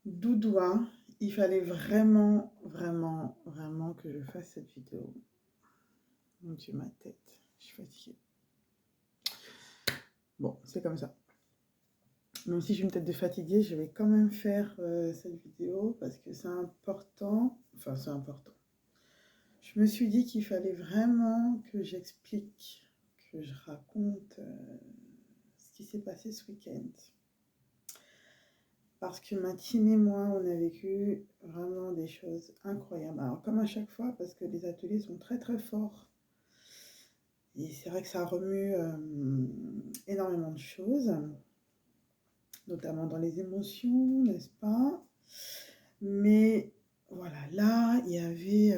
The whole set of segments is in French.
Doudoua, il fallait vraiment, vraiment, vraiment que je fasse cette vidéo. Mon Dieu, ma tête, je suis fatiguée. Bon, c'est comme ça. Même si j'ai une tête de fatiguée, je vais quand même faire cette vidéo parce que c'est important. Enfin, c'est important. Je me suis dit qu'il fallait vraiment que j'explique, que je raconte ce qui s'est passé ce week-end. Parce que ma team et moi, on a vécu vraiment des choses incroyables. Alors, comme à chaque fois, parce que les ateliers sont très très forts. Et c'est vrai que ça remue énormément de choses, notamment dans les émotions, n'est-ce pas? Mais voilà, là, il y avait...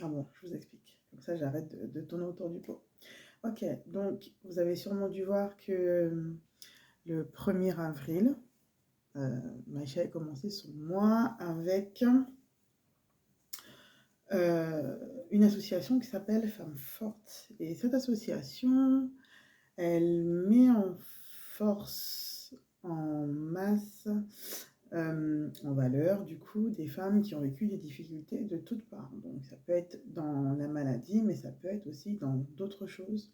Ah bon, je vous explique. Comme ça, j'arrête de tourner autour du pot. Ok, donc vous avez sûrement dû voir que le 1er avril, Maïcha a commencé son mois avec une association qui s'appelle Femmes Fortes. Et cette association, elle met en force, en masse, en valeur, du coup, des femmes qui ont vécu des difficultés de toutes parts. Donc ça peut être dans la maladie, mais ça peut être aussi dans d'autres choses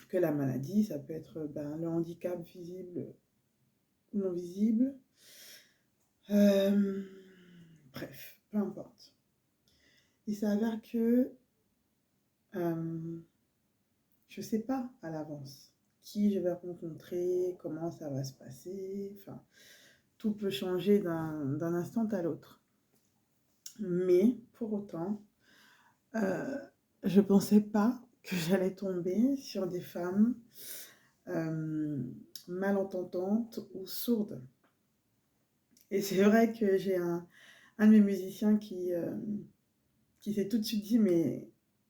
que la maladie. Ça peut être le handicap visible ou non visible. Bref, peu importe. Il s'avère que je ne sais pas à l'avance qui je vais rencontrer, comment ça va se passer. Enfin, tout peut changer d'un instant à l'autre. Mais pour autant, je ne pensais pas que j'allais tomber sur des femmes malentendantes ou sourdes. Et c'est vrai que j'ai un de mes musiciens qui s'est tout de suite dit, mais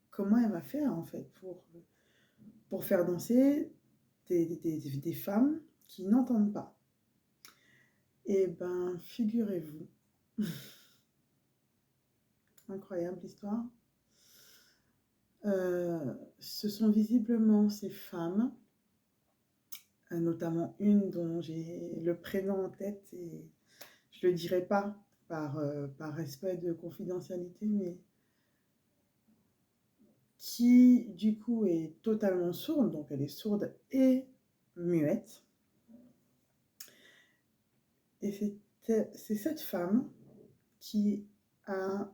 comment elle va faire en fait pour faire danser des femmes qui n'entendent pas? Eh ben, figurez-vous, incroyable l'histoire, ce sont visiblement ces femmes, notamment une dont j'ai le prénom en tête et je ne le dirai pas par respect de confidentialité, mais qui du coup est totalement sourde, donc elle est sourde et muette. Et c'est cette femme qui a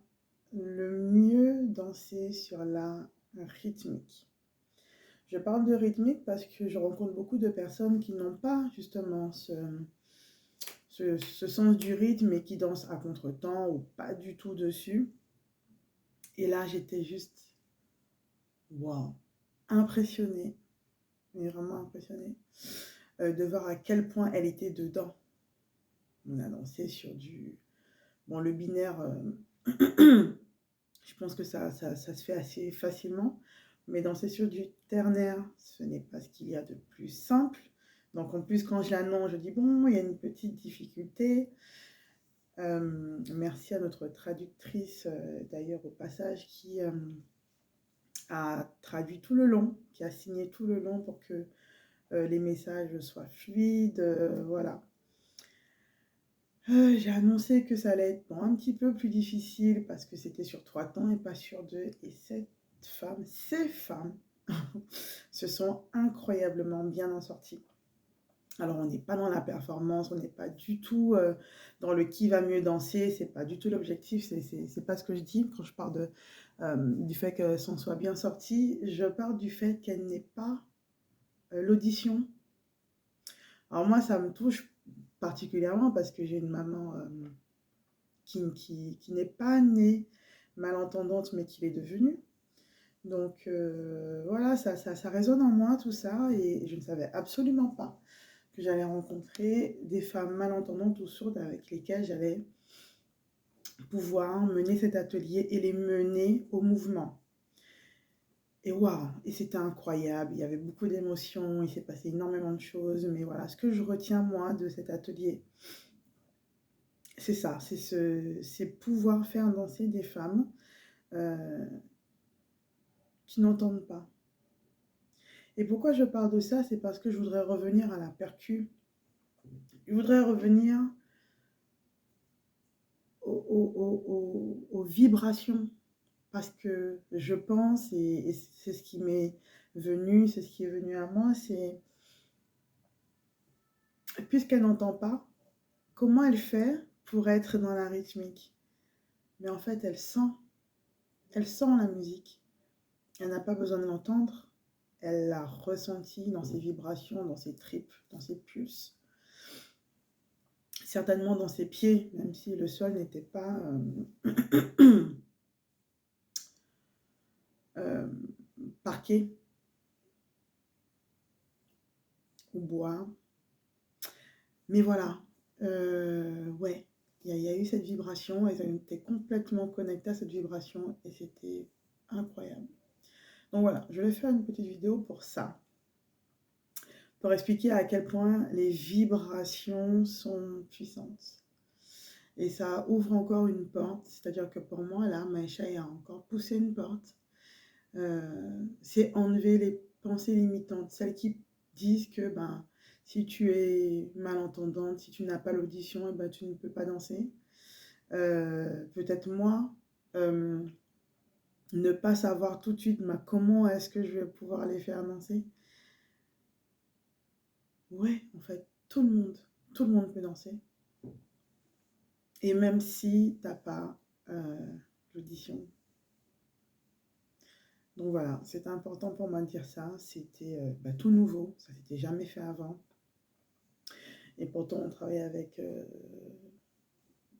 le mieux dansé sur la rythmique. Je parle de rythmique parce que je rencontre beaucoup de personnes qui n'ont pas justement ce sens du rythme et qui dansent à contre-temps ou pas du tout dessus. Et là, j'étais juste, waouh, impressionnée, mais vraiment impressionnée, de voir à quel point elle était dedans. On a dansé sur du... Bon, le binaire, je pense que ça se fait assez facilement, mais danser sur du ternaire, ce n'est pas ce qu'il y a de plus simple. Donc en plus, quand je l'annonce, je dis, bon, il y a une petite difficulté. Merci à notre traductrice, d'ailleurs, au passage, qui a traduit tout le long, qui a signé tout le long pour que les messages soient fluides, voilà. J'ai annoncé que ça allait être un petit peu plus difficile parce que c'était sur 3 temps et pas sur 2. Et ces femmes se sont incroyablement bien en sorties. Alors, on n'est pas dans la performance, on n'est pas du tout dans le qui va mieux danser, c'est pas du tout l'objectif, c'est pas ce que je dis quand je parle du fait qu'elles s'en soient bien sorties. Je parle du fait qu'elles n'aient pas l'audition. Alors moi, ça me touche particulièrement parce que j'ai une maman qui n'est pas née malentendante, mais qui l'est devenue. Donc voilà, ça résonne en moi tout ça, et je ne savais absolument pas que j'allais rencontrer des femmes malentendantes ou sourdes avec lesquelles j'allais pouvoir mener cet atelier et les mener au mouvement. Et waouh, et c'était incroyable, il y avait beaucoup d'émotions, il s'est passé énormément de choses, mais voilà, ce que je retiens moi de cet atelier, c'est ça, c'est pouvoir faire danser des femmes qui n'entendent pas. Et pourquoi je parle de ça? C'est parce que je voudrais revenir à la percu. Je voudrais revenir aux vibrations. Parce que je pense, et c'est ce qui m'est venu, c'est ce qui est venu à moi, c'est puisqu'elle n'entend pas, comment elle fait pour être dans la rythmique? Mais en fait, elle sent la musique. Elle n'a pas besoin de l'entendre, elle l'a ressenti dans ses vibrations, dans ses tripes, dans ses pulses. Certainement dans ses pieds, même si le sol n'était pas euh, parquet ou bois. Mais voilà, ouais, il y a eu cette vibration, elles étaient complètement connectées à cette vibration et c'était incroyable. Donc voilà, je vais faire une petite vidéo pour ça, pour expliquer à quel point les vibrations sont puissantes. Et ça ouvre encore une porte, c'est-à-dire que pour moi, là, Maïcha a encore poussé une porte. C'est enlever les pensées limitantes, celles qui disent que ben, si tu es malentendante, si tu n'as pas l'audition, eh ben, tu ne peux pas danser. Peut-être moi, ne pas savoir tout de suite ben, comment est-ce que je vais pouvoir les faire danser. Ouais, en fait, tout le monde peut danser. Et même si tu n'as pas l'audition. Donc voilà, c'était important pour moi de dire ça. C'était tout nouveau, ça s'était jamais fait avant. Et pourtant, on travaille avec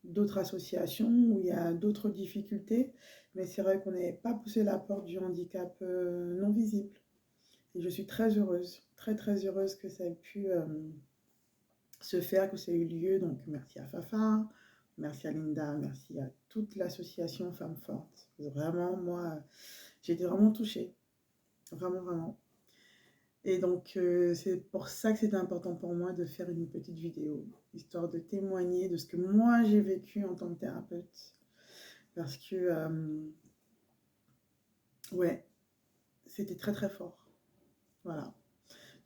d'autres associations où il y a d'autres difficultés. Mais c'est vrai qu'on n'avait pas poussé la porte du handicap non visible. Et je suis très heureuse, très très heureuse que ça ait pu se faire, que ça ait eu lieu. Donc merci à Fafa, merci à Linda, merci à toute l'association Femmes Fortes. Vraiment, moi, j'ai été vraiment touchée. Vraiment, vraiment. Et donc, c'est pour ça que c'était important pour moi de faire une petite vidéo, histoire de témoigner de ce que moi j'ai vécu en tant que thérapeute. Parce que, ouais, c'était très très fort. Voilà.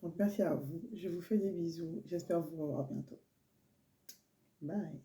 Donc, merci à vous. Je vous fais des bisous. J'espère vous revoir bientôt. Bye.